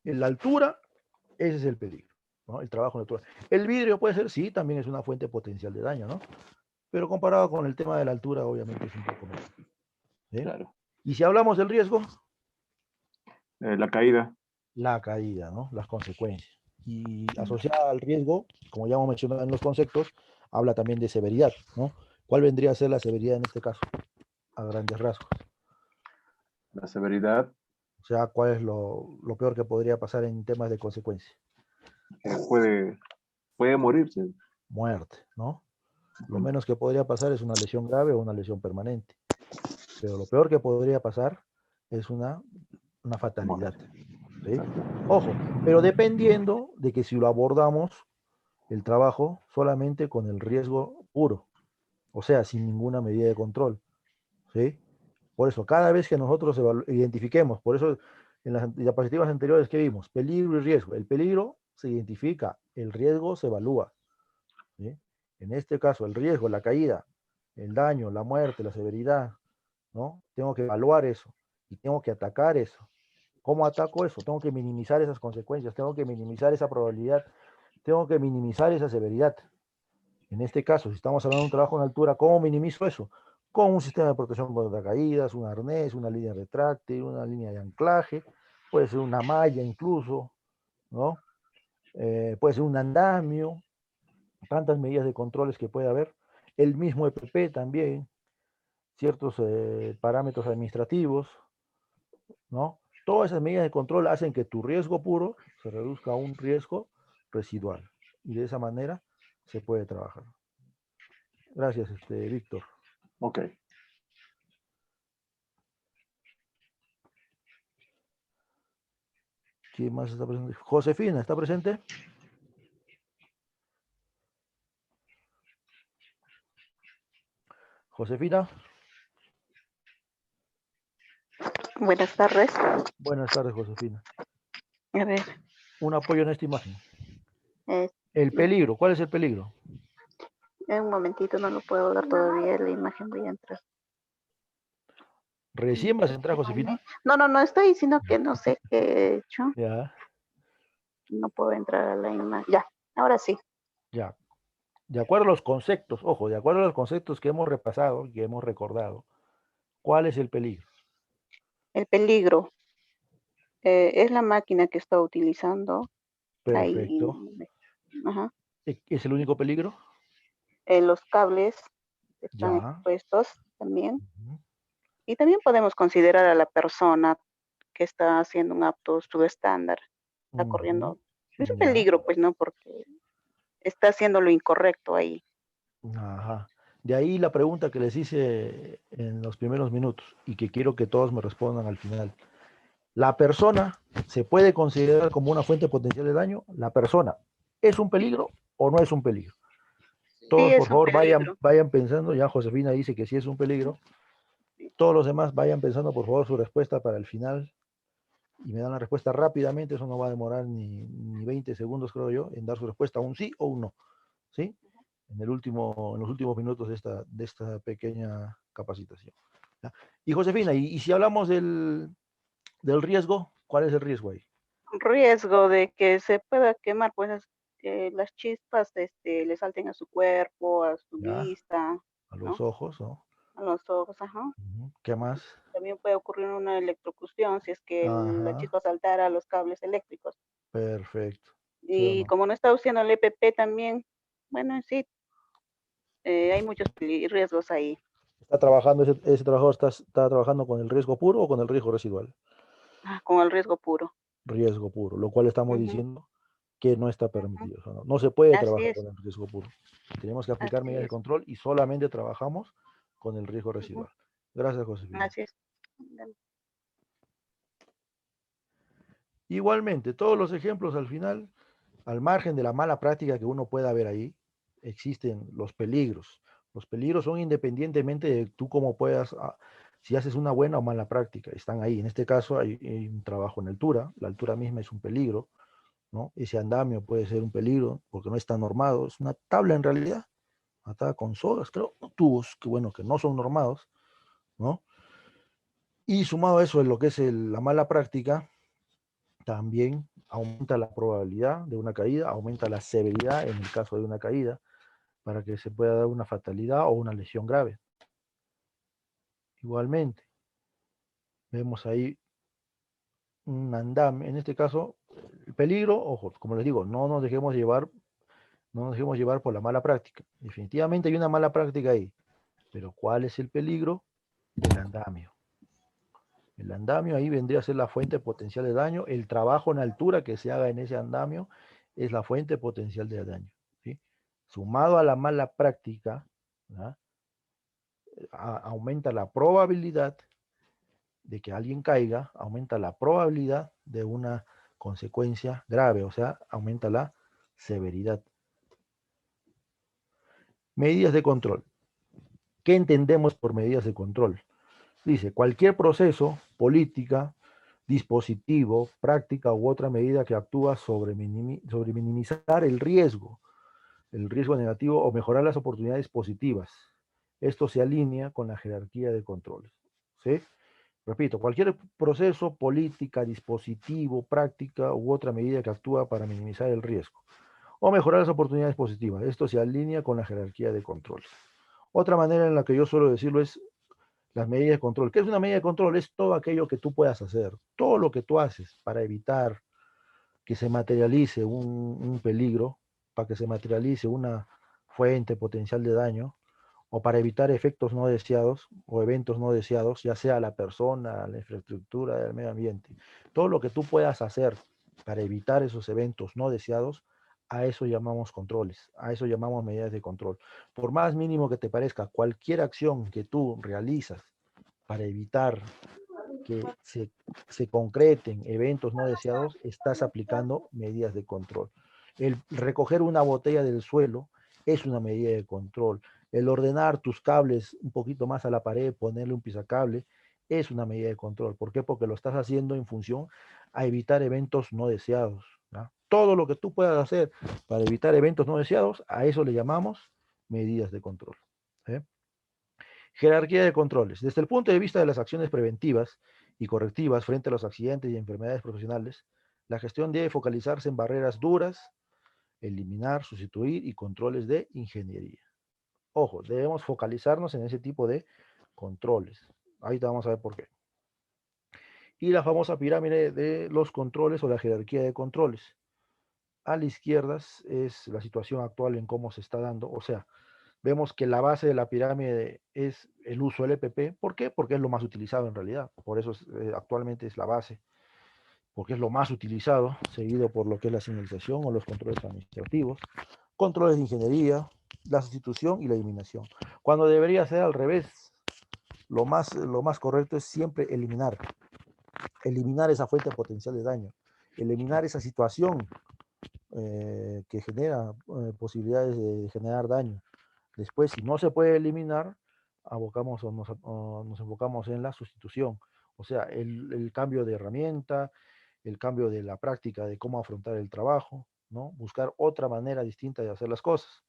En la altura, ese es el peligro, ¿no? El trabajo en altura. El vidrio puede ser, sí, también es una fuente potencial de daño, ¿no? Pero comparado con el tema de la altura, obviamente es un poco menos. ¿Sí? Claro. Y si hablamos del riesgo, La caída. la caída, ¿no? Las consecuencias. Y asociada al riesgo, como ya hemos mencionado en los conceptos, habla también de severidad, ¿no? ¿Cuál vendría a ser la severidad en este caso? A grandes rasgos. La severidad O sea, ¿cuál es lo peor que podría pasar en temas de consecuencia? puede morirse. Muerte, ¿no? Lo menos que podría pasar es una lesión grave o una lesión permanente. Pero lo peor que podría pasar es una fatalidad. ¿Sí? Ojo, pero dependiendo de que si lo abordamos el trabajo solamente con el riesgo puro, o sea, sin ninguna medida de control. ¿Sí? Por eso, cada vez que nosotros identifiquemos, por eso en las diapositivas anteriores que vimos, peligro y riesgo, el peligro se identifica, el riesgo se evalúa. ¿Sí? En este caso, el riesgo, la caída, el daño, la muerte, la severidad, ¿no? Tengo que evaluar eso y tengo que atacar eso. ¿Cómo ataco eso? Tengo que minimizar esas consecuencias, tengo que minimizar esa probabilidad, tengo que minimizar esa severidad. En este caso, si estamos hablando de un trabajo en altura, ¿cómo minimizo eso? Con un sistema de protección contra caídas, un arnés, una línea retráctil, una línea de anclaje, puede ser una malla incluso, ¿no? Puede ser un andamio, tantas medidas de controles que puede haber. El mismo EPP también, ciertos parámetros administrativos, ¿no? Todas esas medidas de control hacen que tu riesgo puro se reduzca a un riesgo residual. Y de esa manera se puede trabajar. Gracias, Víctor. Ok. ¿Quién más está presente? Josefina, ¿está presente? Josefina, Buenas tardes. buenas tardes, Josefina. A ver, Un apoyo en esta imagen. eh, El peligro, ¿cuál es el peligro? en un momentito no lo puedo dar todavía, la imagen voy a entrar. ¿Recién vas a entrar, Josefina? No, no estoy diciendo que no sé qué he hecho. Ya, No puedo entrar a la imagen. Ya, ahora sí. ya. De acuerdo a los conceptos, ojo, de acuerdo a los conceptos que hemos repasado y que hemos recordado, ¿cuál es el peligro? El peligro es la máquina que está utilizando ahí. Perfecto. Ajá. ¿Es el único peligro? Los cables están Ya. expuestos también. Ujú. Y también podemos considerar a la persona que está haciendo un acto subestándar, está Ujú. corriendo. Es un Ya. peligro, pues, ¿no? Porque está haciendo lo incorrecto ahí. Ajá. De ahí la pregunta que les hice en los primeros minutos y que quiero que todos me respondan al final. ¿La persona se puede considerar como una fuente potencial de daño? ¿La persona es un peligro o no es un peligro? Sí, Todos, por es un favor, vayan, peligro. vayan pensando. Ya Josefina dice que sí es un peligro. Todos los demás vayan pensando, por favor, su respuesta para el final y me dan la respuesta rápidamente. Eso no va a demorar ni 20 segundos, creo yo, en dar su respuesta, un sí o un no. ¿Sí? En los últimos minutos de esta pequeña capacitación. ¿Ya? Y Josefina, y si hablamos del riesgo, ¿cuál es el riesgo ahí? Riesgo de que se pueda quemar, pues, que las chispas le salten a su cuerpo, a su ¿Ya? vista, A los ¿no? ojos, ¿no? A los ojos, ajá. ¿Qué más? También puede ocurrir una electrocución si es que la Ajá, chispa saltara a los cables eléctricos. perfecto. ¿Sí o Y no? como no está usando el EPP también, bueno, sí, hay muchos riesgos ahí. ¿Está trabajando, ese trabajador está trabajando con el riesgo puro o con el riesgo residual? Con el riesgo puro. Riesgo puro, lo cual estamos Ujú, diciendo que no está ujú. permitido. O sea, no se puede Así trabajar es, con el riesgo puro. Tenemos que aplicar así medidas de es. control y solamente trabajamos con el riesgo Ujú, residual. Gracias, Josefina. así es. Igualmente, todos los ejemplos al final, al margen de la mala práctica que uno pueda ver ahí, existen los peligros. Los peligros son independientemente de tú cómo puedas, si haces una buena o mala práctica, están ahí. En este caso hay un trabajo en altura, la altura misma es un peligro, ¿no? Ese andamio puede ser un peligro porque no está normado, es una tabla en realidad, atada con sogas, creo, tubos, que bueno, que no son normados, ¿no? Y sumado a eso, en lo que es la mala práctica, también aumenta la probabilidad de una caída, aumenta la severidad en el caso de una caída, para que se pueda dar una fatalidad o una lesión grave. Igualmente, vemos ahí un andamio, en este caso, el peligro, ojo, como les digo, no nos dejemos llevar por la mala práctica. Definitivamente hay una mala práctica ahí, pero ¿cuál es el peligro? El andamio. El andamio ahí vendría a ser la fuente potencial de daño. El trabajo en altura que se haga en ese andamio es la fuente potencial de daño, ¿sí? Sumado a la mala práctica, ¿verdad? Aumenta la probabilidad de que alguien caiga, aumenta la probabilidad de una consecuencia grave, o sea, aumenta la severidad. Medidas de control. ¿Qué entendemos por medidas de control? Dice, cualquier proceso, política, dispositivo, práctica u otra medida que actúa sobre minimizar el riesgo negativo o mejorar las oportunidades positivas. Esto se alinea con la jerarquía de controles. ¿Sí? Repito, cualquier proceso, política, dispositivo, práctica u otra medida que actúa para minimizar el riesgo o mejorar las oportunidades positivas. Esto se alinea con la jerarquía de controles. Otra manera en la que yo suelo decirlo es las medidas de control. ¿Qué es una medida de control? Es todo aquello que tú puedas hacer, todo lo que tú haces para evitar que se materialice un peligro, para que se materialice una fuente potencial de daño, o para evitar efectos no deseados o eventos no deseados, ya sea a la persona, a la infraestructura, al medio ambiente. Todo lo que tú puedas hacer para evitar esos eventos no deseados, a eso llamamos controles, a eso llamamos medidas de control. Por más mínimo que te parezca, cualquier acción que tú realizas para evitar que se concreten eventos no deseados, estás aplicando medidas de control. El recoger una botella del suelo es una medida de control. El ordenar tus cables un poquito más a la pared, ponerle un pizacable, es una medida de control. ¿Por qué? Porque lo estás haciendo en función a evitar eventos no deseados, ¿no? Todo lo que tú puedas hacer para evitar eventos no deseados, a eso le llamamos medidas de control. ¿Eh? Jerarquía de controles. Desde el punto de vista de las acciones preventivas y correctivas frente a los accidentes y enfermedades profesionales, la gestión debe focalizarse en barreras duras, eliminar, sustituir y controles de ingeniería. Ojo, debemos focalizarnos en ese tipo de controles. Ahorita vamos a ver por qué. Y la famosa pirámide de los controles o la jerarquía de controles. A la izquierda es la situación actual en cómo se está dando, o sea, vemos que la base de la pirámide es el uso del EPP. ¿Por qué? Porque es lo más utilizado en realidad. Por eso actualmente es la base, porque es lo más utilizado, seguido por lo que es la señalización o los controles administrativos, controles de ingeniería, la sustitución y la eliminación. Cuando debería ser al revés, lo más correcto es siempre eliminar esa fuente potencial de daño, eliminar esa situación que genera posibilidades de generar daño. Después, si no se puede eliminar, abocamos o nos enfocamos en la sustitución, o sea, el cambio de herramienta, el cambio de la práctica de cómo afrontar el trabajo, ¿no? Buscar otra manera distinta de hacer las cosas.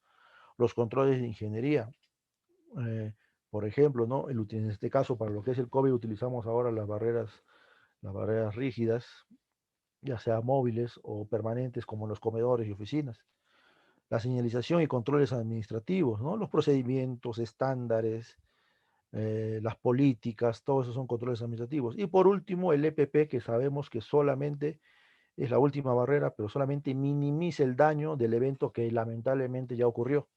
Los controles de ingeniería, eh, por ejemplo, ¿no? En este caso, para lo que es el COVID, utilizamos ahora las barreras rígidas, ya sea móviles o permanentes, como en los comedores y oficinas. La señalización y controles administrativos, ¿no? Los procedimientos, estándares, las políticas, todos esos son controles administrativos. Y por último, el EPP, que sabemos que solamente es la última barrera, pero solamente minimiza el daño del evento que lamentablemente ya ocurrió.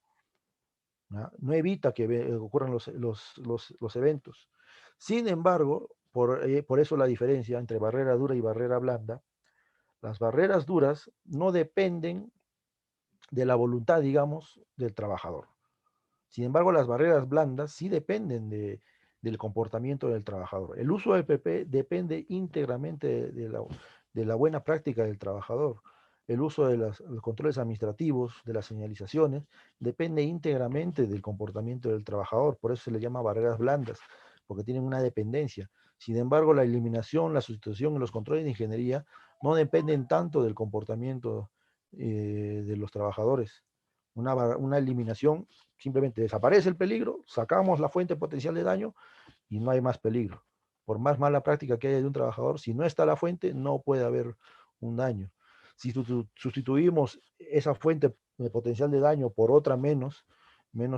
¿No? No evita que ocurran los eventos. Sin embargo, por eso la diferencia entre barrera dura y barrera blanda. Las barreras duras no dependen de la voluntad, digamos, del trabajador. Sin embargo, las barreras blandas sí dependen del comportamiento del trabajador. El uso del PP depende íntegramente de la buena práctica del trabajador. El uso de los controles administrativos, de las señalizaciones, depende íntegramente del comportamiento del trabajador. Por eso se le llama barreras blandas, porque tienen una dependencia. Sin embargo, la eliminación, la sustitución y los controles de ingeniería no dependen tanto del comportamiento de los trabajadores. Una eliminación, simplemente desaparece el peligro, sacamos la fuente potencial de daño y no hay más peligro. Por más mala práctica que haya de un trabajador, si no está la fuente, no puede haber un daño. Si sustituimos esa fuente de potencial de daño por otra menos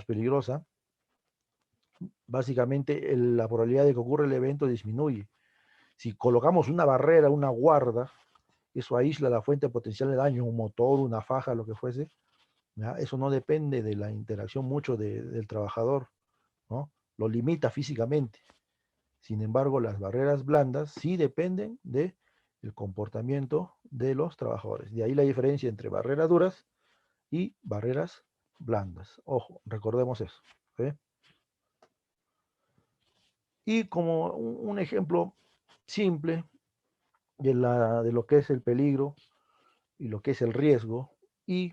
peligrosa, básicamente la probabilidad de que ocurra el evento disminuye. Si colocamos una barrera, una guarda, eso aísla la fuente potencial de daño, un motor, una faja, lo que fuese, ¿ya? Eso no depende de la interacción mucho del trabajador, ¿no? Lo limita físicamente. Sin embargo, las barreras blandas sí dependen del comportamiento de los trabajadores. De ahí la diferencia entre barreras duras y barreras blandas. Ojo, recordemos eso. ¿Sí? Y como un ejemplo simple de lo que es el peligro y lo que es el riesgo y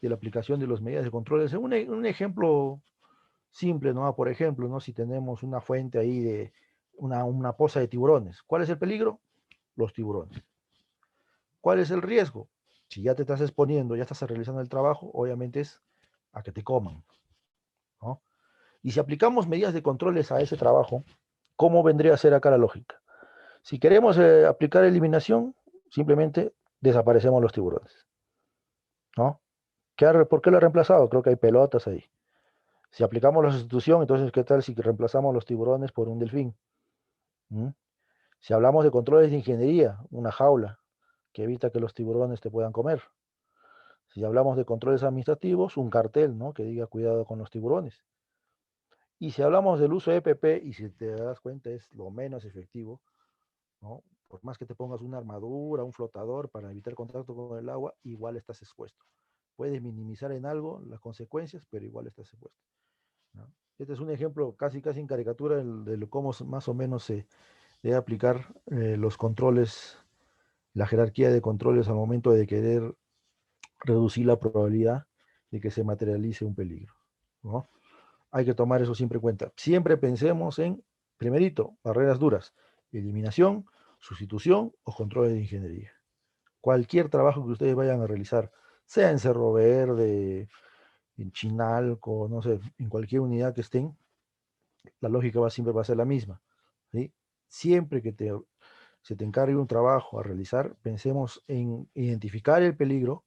de la aplicación de las medidas de control. Un ejemplo simple, ¿no? Por ejemplo, ¿no? Si tenemos una fuente ahí de una poza de tiburones, ¿cuál es el peligro? Los tiburones. ¿Cuál es el riesgo? Si ya te estás exponiendo, ya estás realizando el trabajo, obviamente es a que te coman, ¿no? Y si aplicamos medidas de controles a ese trabajo, ¿cómo vendría a ser acá la lógica? Si queremos aplicar eliminación, simplemente desaparecemos los tiburones, ¿no? ¿Por qué lo he reemplazado? Creo que hay pelotas ahí. Si aplicamos la sustitución, entonces, ¿qué tal si reemplazamos los tiburones por un delfín? ¿Mm? Si hablamos de controles de ingeniería, una jaula que evita que los tiburones te puedan comer. Si hablamos de controles administrativos, un cartel, ¿no? Que diga cuidado con los tiburones. Y si hablamos del uso de EPP, y si te das cuenta es lo menos efectivo, ¿no? Por más que te pongas una armadura, un flotador para evitar contacto con el agua, igual estás expuesto. Puedes minimizar en algo las consecuencias, pero igual estás expuesto, ¿no? Este es un ejemplo casi en caricatura de cómo más o menos se debe aplicar los controles, la jerarquía de controles al momento de querer reducir la probabilidad de que se materialice un peligro, ¿no? Hay que tomar eso siempre en cuenta. Siempre pensemos en, primerito, barreras duras, eliminación, sustitución o controles de ingeniería. Cualquier trabajo que ustedes vayan a realizar, sea en Cerro Verde, en Chinalco, no sé, en cualquier unidad que estén, la lógica siempre va a ser la misma, ¿sí? Siempre que se te encargue un trabajo a realizar, pensemos en identificar el peligro,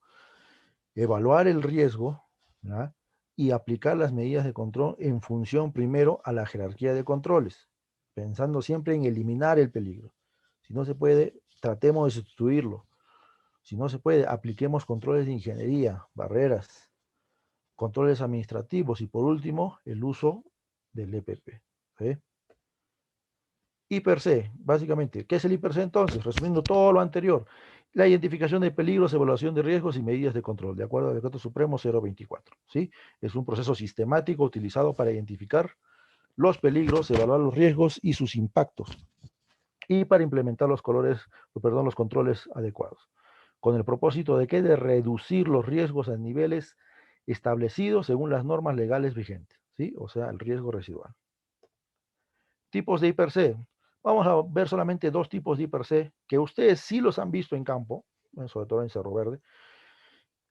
evaluar el riesgo, ¿ya? Y aplicar las medidas de control en función primero a la jerarquía de controles, pensando siempre en eliminar el peligro. Si no se puede, tratemos de sustituirlo. Si no se puede, apliquemos controles de ingeniería, barreras, controles administrativos y por último, el uso del EPP. ¿Sí? IPRC, básicamente. ¿Qué es el IPRC entonces? Resumiendo todo lo anterior, la identificación de peligros, evaluación de riesgos y medidas de control, de acuerdo al Decreto Supremo 024. ¿Sí? Es un proceso sistemático utilizado para identificar los peligros, evaluar los riesgos y sus impactos, y para implementar los controles adecuados, con el propósito de que de reducir los riesgos a niveles establecidos según las normas legales vigentes, ¿sí? O sea, el riesgo residual. Tipos de IPRC. Vamos a ver solamente dos tipos de IPRC que ustedes sí los han visto en campo, sobre todo en Cerro Verde.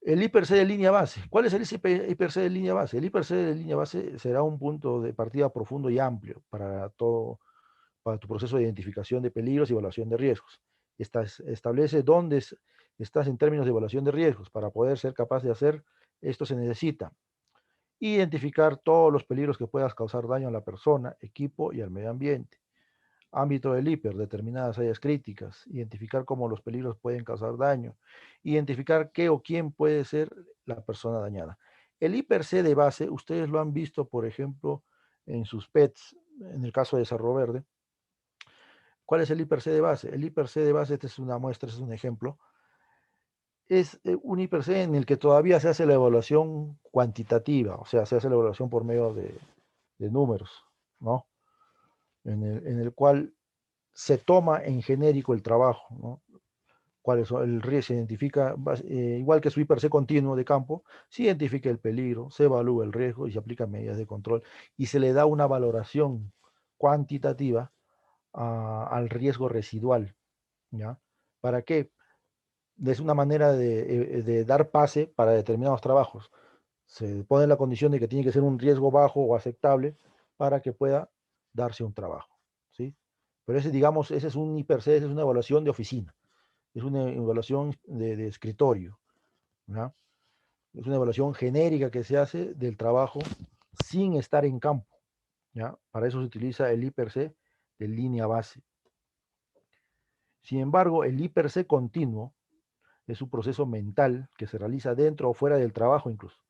El IPRC de línea base. ¿Cuál es el IPRC de línea base? El IPRC de línea base será un punto de partida profundo y amplio para tu proceso de identificación de peligros y evaluación de riesgos. Establece dónde estás en términos de evaluación de riesgos. Para poder ser capaz de hacer esto se necesita identificar todos los peligros que puedas causar daño a la persona, equipo y al medio ambiente. Ámbito del IPER, determinadas áreas críticas, identificar cómo los peligros pueden causar daño, identificar qué o quién puede ser la persona dañada. El IPRC de base, ustedes lo han visto, por ejemplo, en sus PETs, en el caso de Cerro Verde. ¿Cuál es el IPRC de base? El IPRC de base, esta es una muestra, este es un ejemplo, es un IPRC en el que todavía se hace la evaluación cuantitativa, o sea, se hace la evaluación por medio de números, ¿no? En el cual se toma en genérico el trabajo, ¿no? ¿Cuál es el riesgo? Se identifica, igual que su IPRC continuo de campo, se identifica el peligro, se evalúa el riesgo y se aplican medidas de control y se le da una valoración cuantitativa al riesgo residual, ¿ya? ¿Para qué? Es una manera de dar pase para determinados trabajos. Se pone la condición de que tiene que ser un riesgo bajo o aceptable para que pueda darse un trabajo, ¿sí? Pero ese, digamos, ese es un IPRC, esa es una evaluación de oficina. Es una evaluación de escritorio, ¿ya? Es una evaluación genérica que se hace del trabajo sin estar en campo, ¿ya? Para eso se utiliza el I/C de línea base. Sin embargo, el I/C continuo es un proceso mental que se realiza dentro o fuera del trabajo incluso.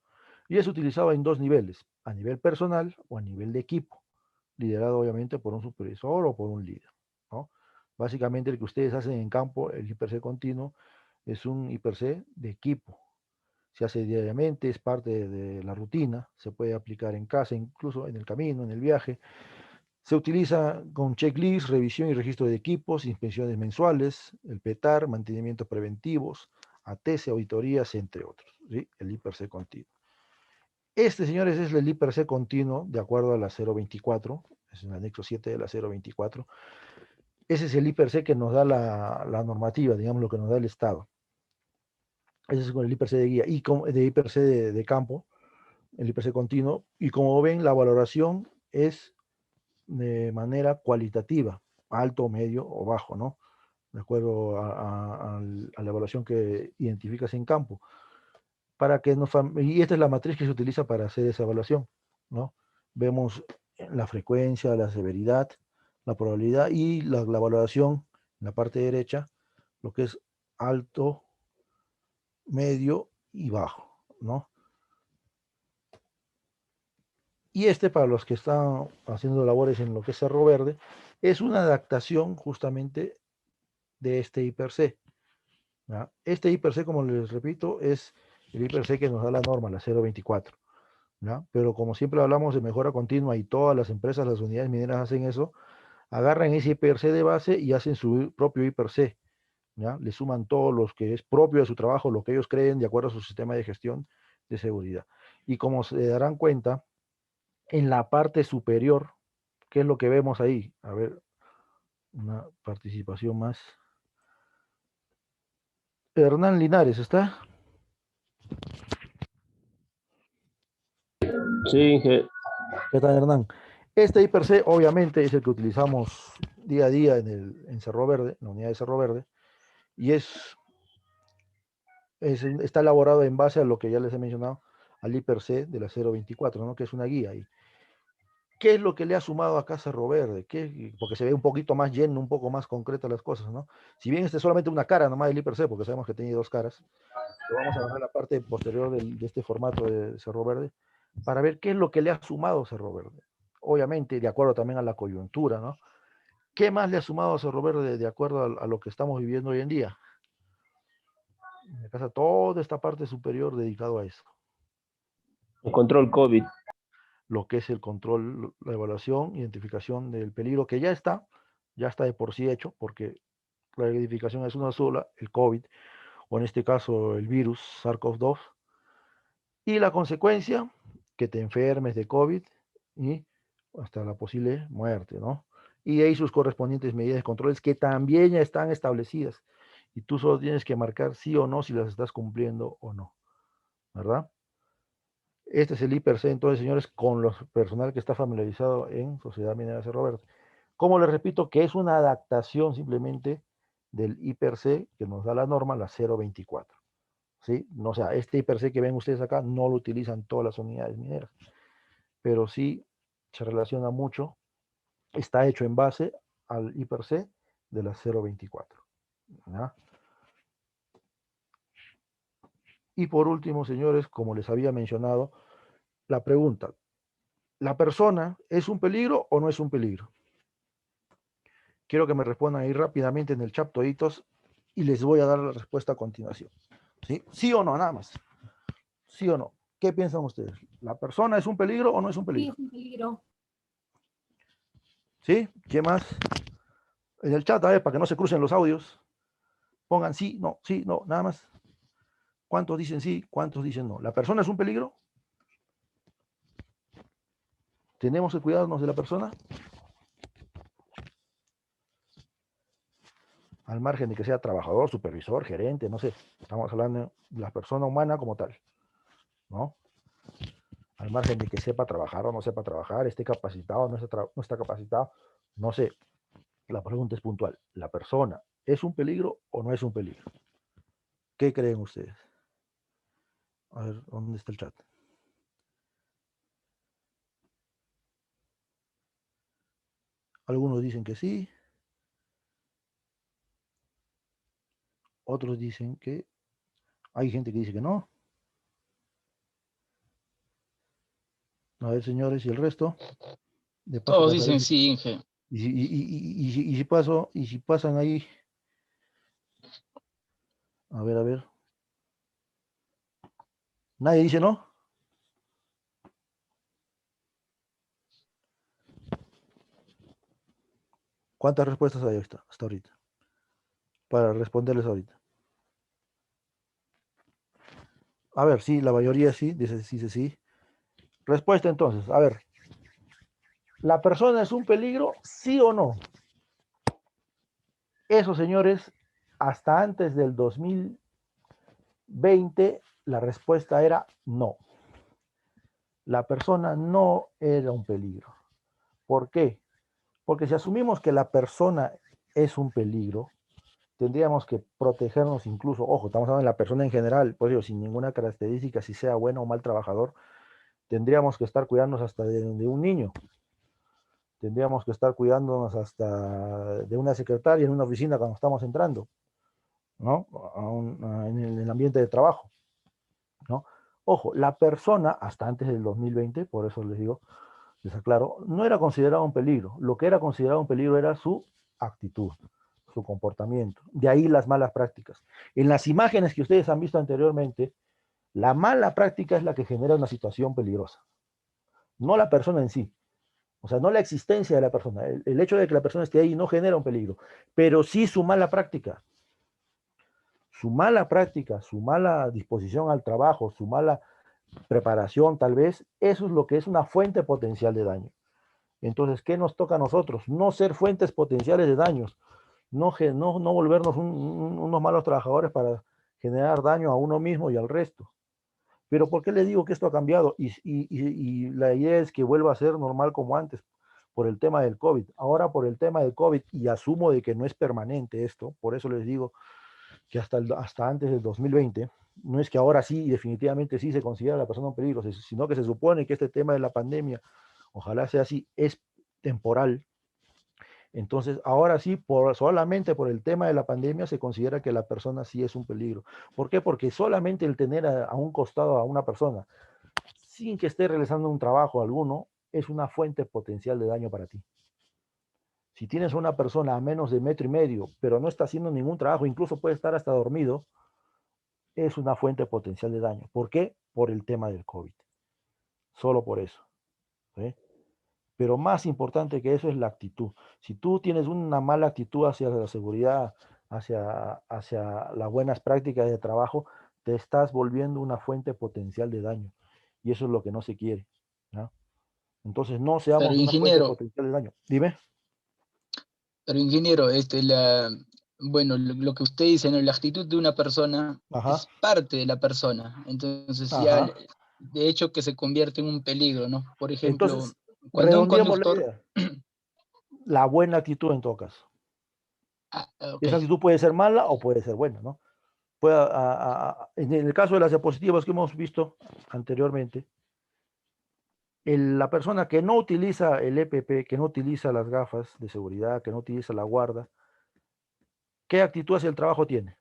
Y es utilizado en dos niveles, a nivel personal o a nivel de equipo, liderado obviamente por un supervisor o por un líder, ¿no? Básicamente el que ustedes hacen en campo, el I/C continuo, es un I/C de equipo. Se hace diariamente, es parte de la rutina, se puede aplicar en casa, incluso en el camino, en el viaje. Se utiliza con checklist, revisión y registro de equipos, inspecciones mensuales, el PETAR, mantenimientos preventivos, ATC, auditorías, entre otros, ¿sí? El I/C continuo. Este, señores, es el I/C continuo de acuerdo a la 024, es el anexo 7 de la 024. Ese es el I/C que nos da la normativa, digamos, lo que nos da el Estado. Ese es con el I/C de guía y de I/C de campo, el I/C continuo. Y como ven, la valoración es de manera cualitativa, alto, medio o bajo, ¿no? De acuerdo a la evaluación que identificas en campo. Para que y esta es la matriz que se utiliza para hacer esa evaluación, ¿no? Vemos la frecuencia, la severidad, la probabilidad y la valoración en la parte derecha, lo que es alto, medio y bajo, ¿no? Y este, para los que están haciendo labores en lo que es Cerro Verde, es una adaptación justamente de este I/C. ¿Ya? Este I/C, como les repito, es el I/C que nos da la norma, la 024. ¿Ya? Pero como siempre hablamos de mejora continua y todas las empresas, las unidades mineras hacen eso, agarran ese I/C de base y hacen su propio I/C. ¿Ya? Le suman todo lo que es propio de su trabajo, lo que ellos creen de acuerdo a su sistema de gestión de seguridad. Y como se darán cuenta, en la parte superior, ¿qué es lo que vemos ahí? A ver, una participación más. Hernán Linares, ¿está? Sí, ¿Qué tal, Hernán? Este I/C obviamente es el que utilizamos día a día en Cerro Verde, en la unidad de Cerro Verde, y está elaborado en base a lo que ya les he mencionado, al I/C de la 024, ¿no? Que es una guía. Y ¿qué es lo que le ha sumado acá a Cerro Verde? Porque se ve un poquito más lleno, un poco más concreta las cosas, ¿no? Si bien este es solamente una cara nomás del I/C, porque sabemos que tiene dos caras, pero vamos a agarrar la parte posterior de este formato de Cerro Verde para ver qué es lo que le ha sumado Cerro Verde. Obviamente, de acuerdo también a la coyuntura, ¿no? ¿Qué más le ha sumado a Cerro Verde de acuerdo a lo que estamos viviendo hoy en día? Me pasa toda esta parte superior dedicado a eso. el control COVID. Lo que es el control, la evaluación, identificación del peligro, que ya está de por sí hecho, porque la identificación es una sola, el COVID, o en este caso el virus SARS-CoV-2, y la consecuencia, que te enfermes de COVID y hasta la posible muerte, ¿no? Y ahí sus correspondientes medidas de controles que también ya están establecidas, y tú solo tienes que marcar sí o no si las estás cumpliendo o no, ¿verdad? Este es el I/C, entonces, señores, con los personal que está familiarizado en Sociedad Minera Cerro Verde. Como les repito, que es una adaptación simplemente del I/C que nos da la norma, la 024. ¿Sí? No, o sea, este I/C que ven ustedes acá no lo utilizan todas las unidades mineras, pero sí se relaciona mucho, está hecho en base al I/C de la 024. ¿Ya? Y por último, señores, como les había mencionado, la pregunta, ¿la persona es un peligro o no es un peligro? Quiero que me respondan ahí rápidamente en el chat toditos y les voy a dar la respuesta a continuación. ¿Sí? ¿Sí o no? Nada más. ¿Sí o no? ¿Qué piensan ustedes? ¿La persona es un peligro o no es un Sí, peligro? es un peligro. ¿Sí? ¿Qué más? En el chat, a ver, para que no se crucen los audios. Pongan sí, no, nada más. ¿Cuántos dicen sí? ¿Cuántos dicen no? ¿La persona es un peligro? ¿Tenemos que cuidarnos de la persona? Al margen de que sea trabajador, supervisor, gerente, no sé. Estamos hablando de la persona humana como tal, ¿no? Al margen de que sepa trabajar o no sepa trabajar, esté capacitado o no está capacitado, no sé. La pregunta es puntual. ¿La persona ¿Es un peligro o no es un peligro? ¿Qué creen ustedes? A ver, ¿dónde está el chat? Algunos dicen que sí, otros dicen que hay gente que dice que no. A ver, señores, ¿y el resto? De paso Todos para saber dicen si, sí, Inge. y si pasan ahí, a ver. ¿Nadie dice no? ¿Cuántas respuestas hay hasta ahorita? Para responderles ahorita. A ver, sí, la mayoría sí, dice sí. Respuesta entonces, a ver. ¿La persona es un peligro, sí o no? Eso, señores, hasta antes del 2020, la respuesta era no. La persona no era un peligro. ¿Por qué? Porque si asumimos que la persona es un peligro, tendríamos que protegernos incluso, ojo, estamos hablando de la persona en general, por ello, sin ninguna característica, si sea bueno o mal trabajador, tendríamos que estar cuidándonos hasta de un niño, tendríamos que estar cuidándonos hasta de una secretaria en una oficina cuando estamos entrando, ¿no? En el ambiente de trabajo, ¿no? Ojo, la persona, hasta antes del 2020, por eso les digo, les aclaro, no era considerado un peligro. Lo que era considerado un peligro era su actitud, su comportamiento. De ahí las malas prácticas. En las imágenes que ustedes han visto anteriormente, la mala práctica es la que genera una situación peligrosa, no la persona en sí. O sea, no la existencia de la persona. El hecho de que la persona esté ahí no genera un peligro, pero sí su mala práctica. Su mala práctica, su mala disposición al trabajo, su mala preparación tal vez, eso es lo que es una fuente potencial de daño. Entonces, ¿qué nos toca a nosotros? No ser fuentes potenciales de daños, no volvernos unos malos trabajadores para generar daño a uno mismo y al resto. Pero ¿por qué le digo que esto ha cambiado? Y la idea es que vuelva a ser normal como antes, por el tema del COVID. Ahora por el tema del COVID, y asumo de que no es permanente esto, por eso les digo que hasta antes del 2020, no es que ahora sí, definitivamente sí se considera la persona un peligro, sino que se supone que este tema de la pandemia, ojalá sea así, es temporal. Entonces, ahora sí, solamente por el tema de la pandemia se considera que la persona sí es un peligro. ¿Por qué? Porque solamente el tener a un costado a una persona sin que esté realizando un trabajo alguno es una fuente potencial de daño para ti. Si tienes a una persona a menos de 1,5 metros, pero no está haciendo ningún trabajo, incluso puede estar hasta dormido, es una fuente potencial de daño. ¿Por qué? Por el tema del COVID. Solo por eso. ¿Sí? Pero más importante que eso es la actitud. Si tú tienes una mala actitud hacia la seguridad, hacia las buenas prácticas de trabajo, te estás volviendo una fuente potencial de daño. Y eso es lo que no se quiere, ¿no? Entonces no Pero seamos una fuente ingeniero, potencial de daño. Dime. bueno, lo que usted dice, ¿no? La actitud de una persona Ajá, es parte de la persona. Entonces ya, ajá. de hecho, que se convierte en un peligro, ¿no? Por ejemplo, Entonces, cuando un redondeemos la conductor... idea. La buena actitud en todo caso. ok. Esa actitud puede ser mala o puede ser buena, ¿no? En el caso de las diapositivas que hemos visto anteriormente, la persona que no utiliza el EPP, que no utiliza las gafas de seguridad, que no utiliza la guarda, ¿qué actitud hacia el trabajo tiene?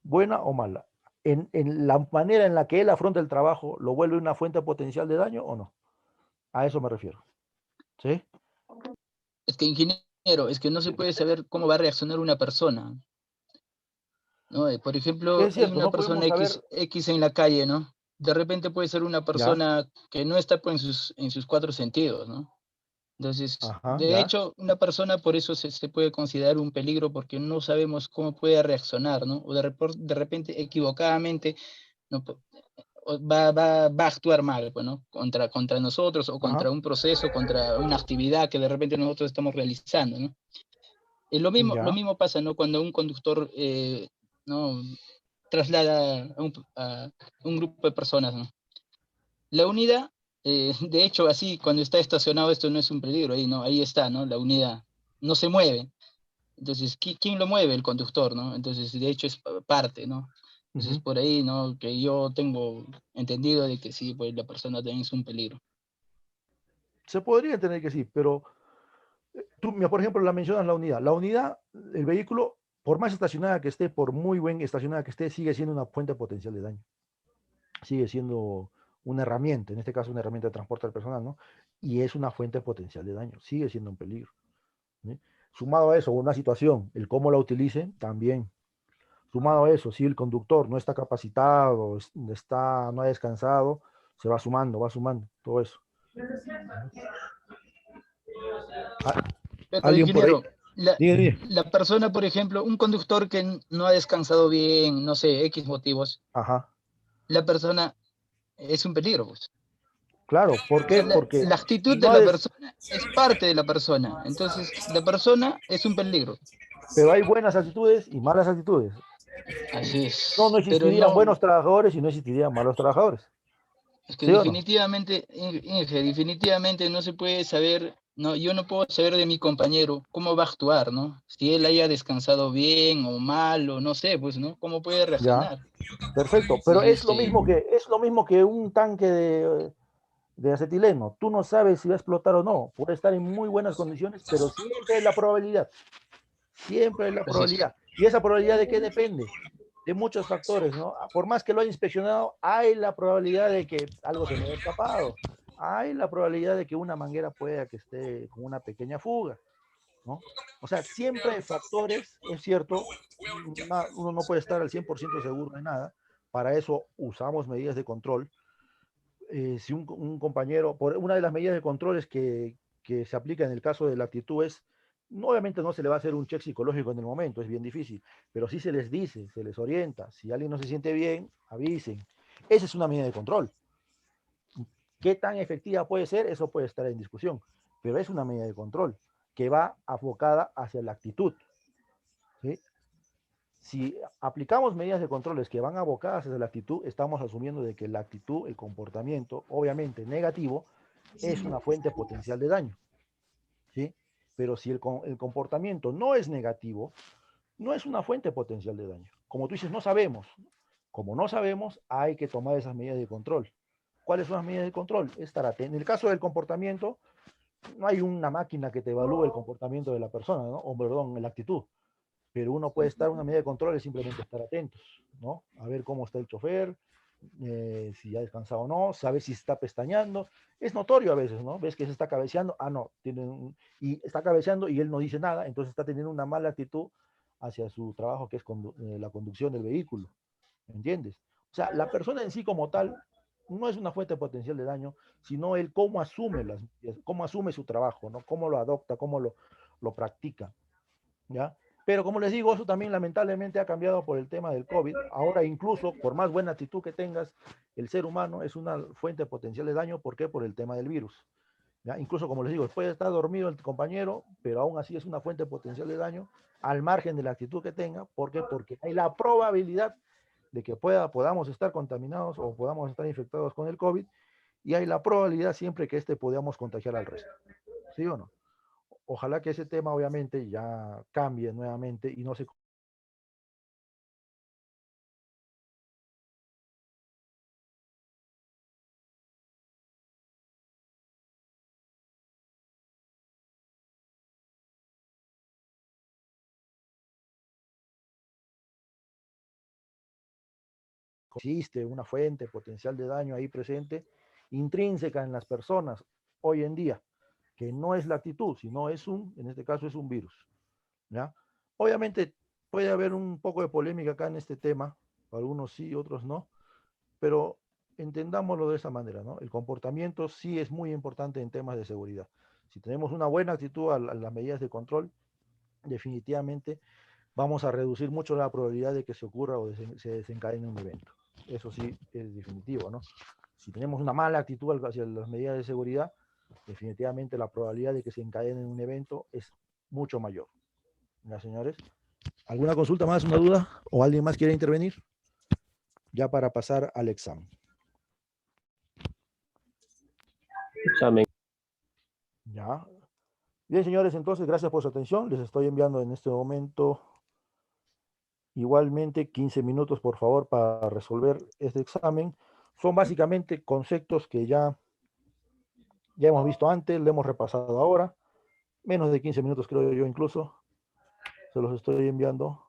¿Buena o mala? En la manera en la que él afronta el trabajo, ¿lo vuelve una fuente potencial de daño o no? A eso me refiero. ¿Sí? Es que, ingeniero, es que no se puede saber cómo va a reaccionar una persona, ¿no? Por ejemplo, Es hay cierto, una no persona podemos saber. X en la calle, ¿no? De repente puede ser una Ya, persona que no está pues, en sus cuatro sentidos, ¿no? Entonces, ajá, de ya, hecho, una persona por eso se puede considerar un peligro porque no sabemos cómo puede reaccionar, ¿no? O de repente, equivocadamente, ¿no? Va a actuar mal, pues, ¿no? Contra nosotros o ajá, contra un proceso, contra una actividad que de repente nosotros estamos realizando, ¿no? Lo ya, mismo pasa, ¿no? Cuando un conductor, ¿no? Traslada a un grupo de personas, ¿no? La unidad, de hecho, así, cuando está estacionado, esto no es un peligro, ahí, ¿no? Ahí está, ¿no? La unidad. no se mueve. Entonces, ¿quién lo mueve? El conductor, ¿no? Entonces, de hecho, es parte, ¿no? Entonces, por ahí, ¿no? Que yo tengo entendido de que sí, pues la persona también es un peligro. Se podría entender que sí, pero tú, mira, por ejemplo, la mencionas la unidad. La unidad, el vehículo, por más estacionada que esté, por muy buen estacionada que esté, sigue siendo una fuente potencial de daño. Sigue siendo una herramienta, en este caso una herramienta de transporte al personal, ¿no? Y es una fuente potencial de daño, sigue siendo un peligro. ¿Sí? Sumado a eso, una situación, el cómo la utilice, también. Sumado a eso, si el conductor no está capacitado, no ha descansado, se va sumando, todo eso. Ah, Pero, ¿alguien por ahí? ingeniero, la, Dime. la persona, por ejemplo, un conductor que no ha descansado bien, no sé, X motivos, Ajá. la persona es un peligro, pues. Claro, ¿por O sea, qué? Porque la si actitud de no la es, persona es parte de la persona. Entonces, la persona es un peligro. pero hay buenas actitudes y malas actitudes. Así No es. Pero existirían no, buenos trabajadores y no existirían malos trabajadores. es que ¿Sí o no? definitivamente, Inge, definitivamente no se puede saber, no, yo no puedo saber de mi compañero cómo va a actuar, ¿no? Si él haya descansado bien o mal, o no sé, pues, ¿no? ¿Cómo puede Ya, reaccionar? perfecto. Pero Y es lo mismo que un tanque de acetileno. Tú no sabes si va a explotar o no. Puede estar en muy buenas condiciones, pero siempre hay la probabilidad. Siempre hay la así es. probabilidad. ¿Y esa probabilidad de qué depende? De muchos factores, ¿no? Por más que lo haya inspeccionado, hay la probabilidad de que algo se me haya escapado. Hay la probabilidad de que una manguera pueda que esté con una pequeña fuga, ¿no? O sea, siempre hay factores, es cierto, uno no puede estar al 100% seguro de nada. Para eso usamos medidas de control. Si un compañero, una de las medidas de control es que se aplica en el caso de la actitud es, obviamente no se le va a hacer un check psicológico en el momento, es bien difícil, pero sí se les dice, se les orienta. Si alguien no se siente bien, avisen. Esa es una medida de control. ¿Qué tan efectiva puede ser? Eso puede estar en discusión, pero es una medida de control que va enfocada hacia la actitud. ¿Sí? Si aplicamos medidas de controles que van abocadas hacia la actitud, estamos asumiendo de que la actitud, el comportamiento, obviamente negativo, es una fuente potencial de daño. ¿Sí? Pero si el comportamiento no es negativo, no es una fuente potencial de daño. Como tú dices, no sabemos. Como no sabemos, hay que tomar esas medidas de control. ¿Cuáles son las medidas de control? Estar atento. En el caso del comportamiento, no hay una máquina que te evalúe el comportamiento de la persona, ¿no? O perdón, la actitud. Pero uno puede estar, una medida de control es simplemente estar atentos, ¿no? A ver cómo está el chofer, si ya ha descansado o no, saber si se está pestañeando. Es notorio a veces, ¿no? Ves que se está cabeceando, no, y está cabeceando y él no dice nada, entonces está teniendo una mala actitud hacia su trabajo que es la conducción del vehículo, ¿entiendes? O sea, la persona en sí como tal no es una fuente potencial de daño, sino el cómo asume su trabajo, ¿no? Cómo lo adopta, cómo lo practica, ¿ya? Pero como les digo, eso también lamentablemente ha cambiado por el tema del COVID. Ahora incluso, por más buena actitud que tengas, el ser humano es una fuente potencial de daño. ¿Por qué? Por el tema del virus. ¿Ya? Incluso, como les digo, puede estar dormido el compañero, pero aún así es una fuente potencial de daño al margen de la actitud que tenga. ¿Por qué? Porque hay la probabilidad de que podamos estar contaminados o podamos estar infectados con el COVID y hay la probabilidad siempre que podamos contagiar al resto. ¿Sí o no? Ojalá que ese tema obviamente ya cambie nuevamente y no se existe una fuente potencial de daño ahí presente, intrínseca en las personas hoy en día, que no es la actitud, sino en este caso es un virus. ¿Ya? Obviamente puede haber un poco de polémica acá en este tema, algunos sí, otros no, pero entendámoslo de esa manera, ¿no? El comportamiento sí es muy importante en temas de seguridad. Si tenemos una buena actitud a las medidas de control, definitivamente vamos a reducir mucho la probabilidad de que se ocurra o se desencadene un evento. Eso sí es definitivo, ¿no? Si tenemos una mala actitud hacia las medidas de seguridad, definitivamente la probabilidad de que se encadene un evento es mucho mayor. ¿Ya, señores? ¿Alguna consulta más, una duda? ¿O alguien más quiere intervenir? Ya para pasar al examen. Examen. Ya. Bien, señores, entonces, gracias por su atención. Les estoy enviando en este momento igualmente 15 minutos, por favor, para resolver este examen. Son básicamente conceptos que ya hemos visto antes, lo hemos repasado ahora. Menos de 15 minutos, creo yo, incluso. Se los estoy enviando.